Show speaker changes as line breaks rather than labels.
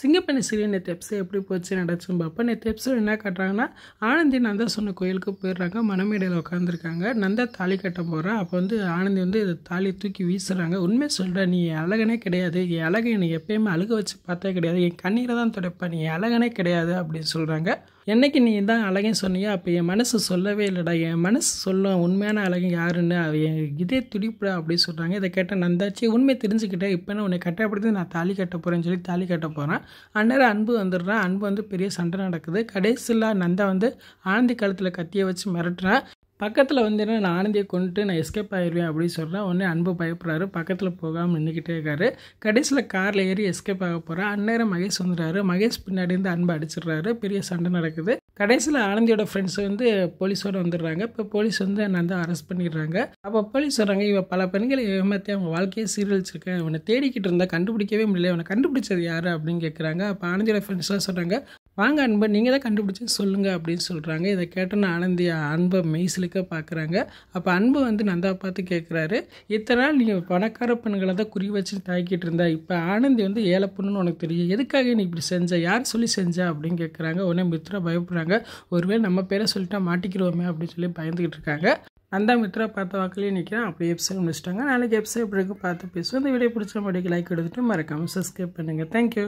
சிங்கப்பெண்ணை serial நேற்று episode எப்படி போச்சு நடச்சுன்னு பார்ப்போம். நேற்று எபிசோட் என்ன காட்டுறாங்கன்னா, ஆனந்தி நந்தா சொன்ன கோயிலுக்கு போயிடுறாங்க. மணமேடையில் உட்காந்துருக்காங்க. நந்தா தாலி கட்ட போகிறான். அப்போ ஆனந்தி தாலியை தூக்கி வீசுகிறாங்க. உண்மையை சொல்கிறேன், நீ அழகனே கிடையாது, என் அழகை என்னை எப்பயுமே அழுக வச்சு பார்த்தே கிடையாது, என் கண்ணீரை தான் துடைப்பேன், நீ அழகனே கிடையாது அப்படின்னு சொல்கிறாங்க. என்னைக்கு நீ தான் அழகேன்னு சொன்னியா, அப்போ என் மனசு சொல்லவே இல்லைடா, என் மனசு சொல்லும் உண்மையான அழகு யாருன்னு, என் இதே துடிப்புடா அப்படின்னு சொல்கிறாங்க. இதை கேட்ட நந்தாச்சி உண்மையை தெரிஞ்சுக்கிட்டேன், இப்போ உன்னை கட்டப்படுத்தி நான் தாலி கட்ட போகிறேன்னு சொல்லி தாலி கட்ட போகிறேன். அந்நேரம் அன்பு வந்துடுறான். அன்பு பெரிய சண்டை நடக்குது. கடைசியில் நந்தா ஆனந்தி கழுத்தில் கத்தியை வச்சு மிரட்டுறான். பக்கத்தில் நான் ஆனந்தியை கொண்டுட்டு நான் எஸ்கேப் ஆகிடுவேன் அப்படின்னு சொல்கிறேன். உடனே அன்பு பயப்படுறாரு. பக்கத்தில் போகாமல் நின்றுக்கிட்டே இருக்காரு. கடைசியில் காரில் ஏறி எஸ்கேப் ஆக போகிறான். அந்நேரம் மகேஷ் வந்துடுறாரு. மகேஷ் பின்னாடி இருந்து அன்பு அடிச்சிடுறாரு. பெரிய சண்டை நடக்குது. கடைசியில் ஆனந்தியோட ஃப்ரெண்ட்ஸ் போலீஸோடு வந்துடுறாங்க. இப்போ போலீஸ் நந்தா அரெஸ்ட் பண்ணிடுறாங்க. அப்போ போலீஸ் சொல்கிறாங்க, இவன் பல பெண்களை ஏமாற்றி அவங்க வாழ்க்கையை சீரழிச்சிருக்கேன், இவனை தேடிக்கிட்டு இருந்தால் கண்டுபிடிக்கவே முடியல, இவனை கண்டுபிடிச்சது யார் அப்படின்னு கேட்குறாங்க. அப்போ ஆனந்தியோட ஃப்ரெண்ட்ஸ்லாம் சொல்கிறாங்க, வாங்க அன்பை நீங்கள் தான் கண்டுபிடிச்சி சொல்லுங்கள் அப்படின்னு சொல்கிறாங்க. இதை கேட்டோன்னு ஆனந்தி அன்பை மெய்சிலுக்க பார்க்குறாங்க. அப்போ அன்பு நந்தா பார்த்து கேட்குறாரு, இத்தனை நாள் நீங்கள் பணக்கார பெண்களை தான் குறி வச்சு தாக்கிட்டு இருந்தா, இப்போ ஆனந்தி ஏழை பொண்ணுன்னு உனக்கு தெரியும், எதுக்காக நீ இப்படி செஞ்ச, யார் சொல்லி செஞ்சா அப்படின்னு கேட்குறாங்க. உடனே மித்ரா பயப்படுறாங்க, ஒருவேளை நம்ம பேரை சொல்லிட்டா மாட்டிக்கிறோமே அப்படின்னு சொல்லி பயந்துக்கிட்டு இருக்காங்க. நந்தா மித்ரா பார்த்த வாக்கிலேயே நிற்கிறேன். அப்படி எபிசோட் முடிச்சிட்டாங்க. நாளைக்கு எபிசோட் எப்படி பார்த்து பேசுவோம். இந்த வீடியோ பிடிச்ச மாட்டேங்க லைக் எடுத்துகிட்டு மறக்காமல் சப்ஸ்கிரைப் பண்ணுங்கள். தேங்க்யூ.